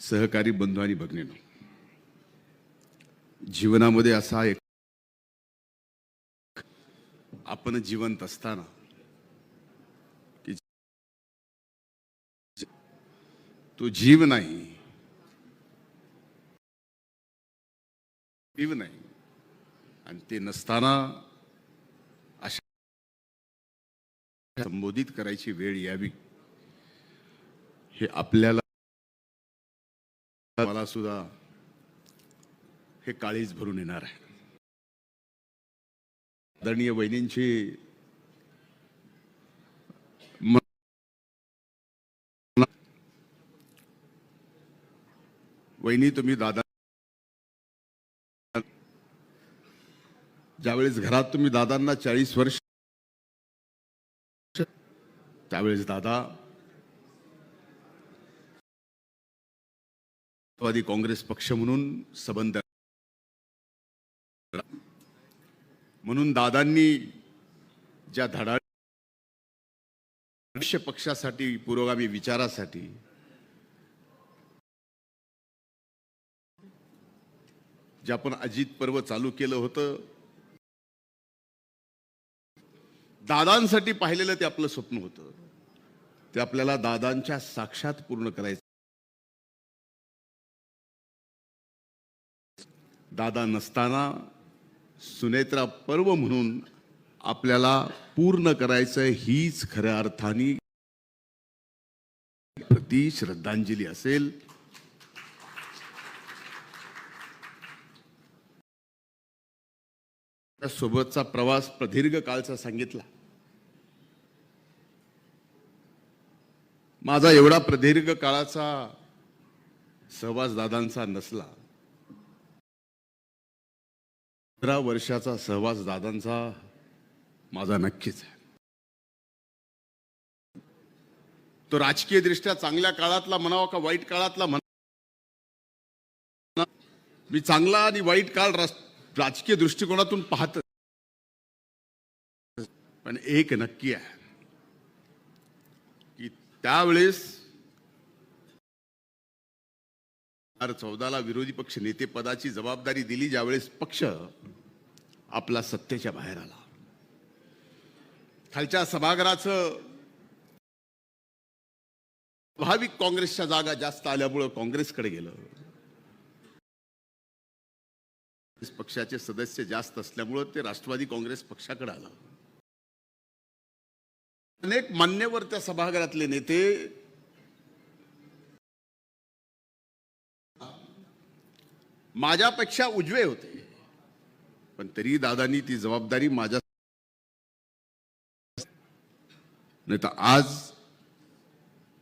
सहकारी बंधू आणि भगिनींनो, जीवनामध्ये असा एक आपण जिवंत असताना की तो जीव नाही, जीव नाही, आणि ते नसताना अशा संबोधित करायची वेळ यावी हे आपल्याला, मला सुद्धा हे काळीज भरून येणार आहे. आदरणीय वहिनींची वहिनी, तुम्ही दादा ज्यावेळेस घरात तुम्ही दादांना 40 वर्ष, त्यावेळेस दादा राष्ट्रवादी काँग्रेस पक्ष म्हणून संबंध, म्हणून दादांनी ज्या धडाडी पक्षासाठी, पुरोगामी विचारासाठी जे आपण अजित पर्व चालू केलं होतं, दादांसाठी पाहिलेलं ते आपलं स्वप्न होतं, ते आपल्याला दादांच्या साक्षात पूर्ण करायचं. दादा नसताना सुनेत्रा पर्व म्हणून आपल्याला पूर्ण करायचं, हीच खऱ्या अर्थाने प्रति श्रद्धांजली असेल. सोबतचा प्रवास प्रदीर्घ काळचा सांगितला. माझा एवढा प्रदीर्घ काळाचा सहवास दादांचा नसला, 15 वर्षाचा सहवास दादांचा माझा नक्कीच आहे. तो राजकीय दृष्ट्या चांगल्या काळातला म्हणावा का वाईट काळातला म्हणा, मी चांगला आणि वाईट काळ राजकीय दृष्टिकोनातून पाहत, पण एक नक्की आहे की त्यावेळेस 2014ला विरोधी पक्ष नेते पदाची जबाबदारी दिली, ज्यावेळेस पक्ष आपला सत्तेच्या बाहेर आला. खालच्या सभागृहाचं स्वाभाविक काँग्रेसच्या जागा जास्त आल्यामुळे काँग्रेसकडे गेलं, पक्षाचे सदस्य जास्त असल्यामुळे ते राष्ट्रवादी काँग्रेस पक्षाकडे आलं. अनेक मान्यवर त्या सभागृहातले नेते माझ्यापेक्षा उजवे होते, पण तरी दादांनी ती जबाबदारी माझ्या, नाही तर आज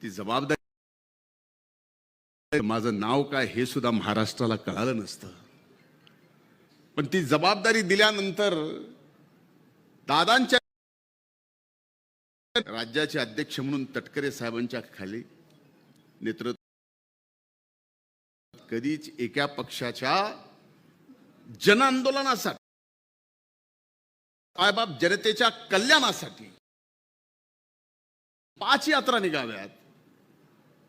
ती जबाबदारी, माझं नाव काय हे सुद्धा महाराष्ट्राला कळालं नसतं. पण ती जबाबदारी दिल्यानंतर दादांच्या राज्याचे अध्यक्ष म्हणून तटकरे साहेबांच्या खाली नेतृत्व, कधीच एका पक्षाच्या जन आंदोलनासाठी, साहेबाब जनतेच्या कल्याणासाठी 5 यात्रा निघाव्यात,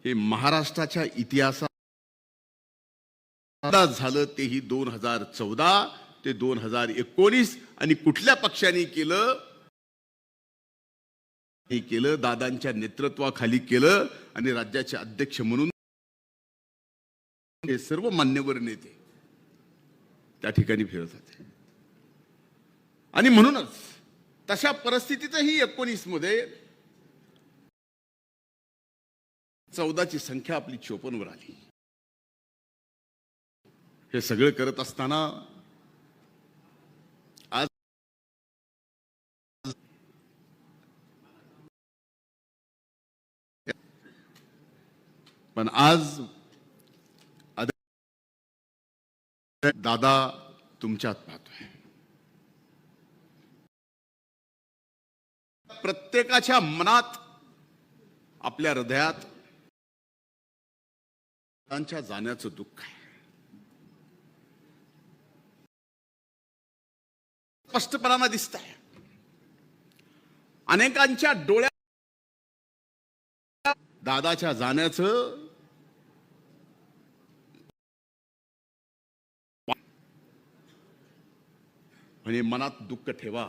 हे महाराष्ट्राच्या इतिहासात झालं. तेही 2014 ते 2019, आणि कुठल्या पक्षाने केलं? हे केलं दादांच्या नेतृत्वाखाली केलं, आणि राज्याचे अध्यक्ष म्हणून हे सर्व मान्यवर नेते त्या ठिकाणी फिरत होते. आणि म्हणूनच तशा परिस्थितीतही 19 मध्ये 14ची संख्या आपली 54 वर आली. हे सगळं करत असताना आज दादा तुमच्यात पाहतोय. प्रत्येकाच्या मनात, आपल्या हृदयात त्यांच्या जाण्याचं दुःख आहे. स्पष्टपणाने दिसत आहे. अनेकांच्या डोळ्यात दादाच्या जाण्याचं आणि मनात दुःख ठेवा.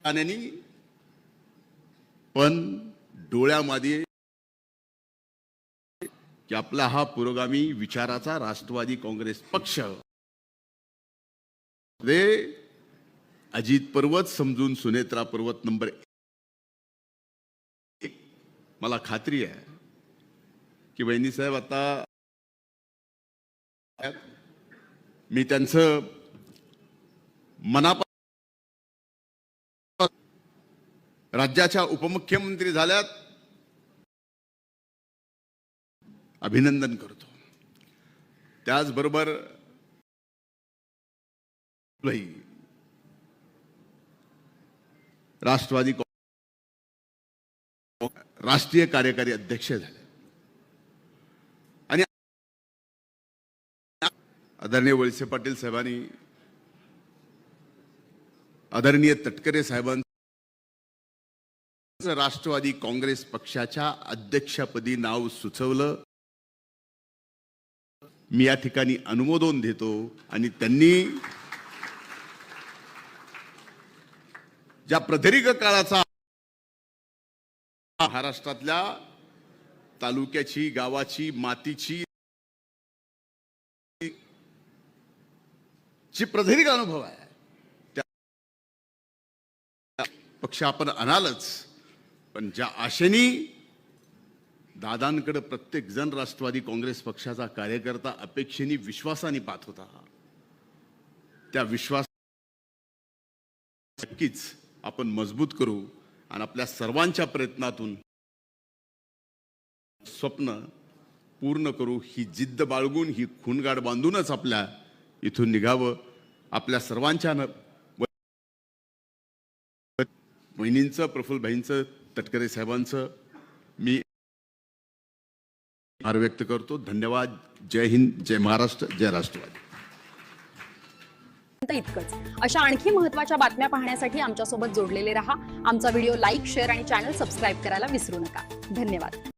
आणि पण डोळ्यामध्ये की आपला हा पुरोगामी विचाराचा राष्ट्रवादी काँग्रेस पक्ष अजित पर्वत समजून सुनेत्रा पर्वत नंबर 1. मला खात्री आहे की वहिनी साहेब आता मी त्यांचं मनापासून राज्याच्या उपमुख्यमंत्री झाल्यात अभिनंदन करतो. त्याचबरोबर राष्ट्रवादी राष्ट्रीय कार्यकारी अध्यक्ष झाले आणि आदरणीय वळसे पाटील साहेबांनी आदरणीय तटकरे साहेबांनी राष्ट्रवादी काँग्रेस पक्षाच्या अध्यक्षपदी नाव सुचवलं. मी या ठिकाणी अनुमोदन देतो आणि त्यांनी ज्या प्रदीर्घ काळाचा महाराष्ट्रातल्या तालुक्याची गावाची मातीची जी प्रदीर्घ अनुभव आहे त्या पक्ष आपण आणालच, पण ज्या आशेने दादांकडे प्रत्येक जण राष्ट्रवादी काँग्रेस पक्षाचा कार्यकर्ता अपेक्षेने विश्वासाने पाहत होता, त्या विश्वास नक्कीच आपण मजबूत करू आणि आपल्या सर्वांच्या प्रयत्नातून स्वप्न पूर्ण करू. ही जिद्द बाळगून ही खूणगाड बांधूनच आपल्या इथून निघावं. आपल्या सर्वांच्या वहिनींचं, प्रफुल्ल भाईंचं, तटकरे साहेबांचं मी आभार व्यक्त करतो. धन्यवाद. जय हिंद, जय महाराष्ट्र, जय राष्ट्रवादी. इतकंच. अशा आणखी महत्त्वाच्या बातम्या पाहण्यासाठी आमच्या सोबत जोडलेले रहा. आमचा व्हिडिओ लाईक, शेअर आणि चॅनल सबस्क्राईब करायला विसरू नका. धन्यवाद.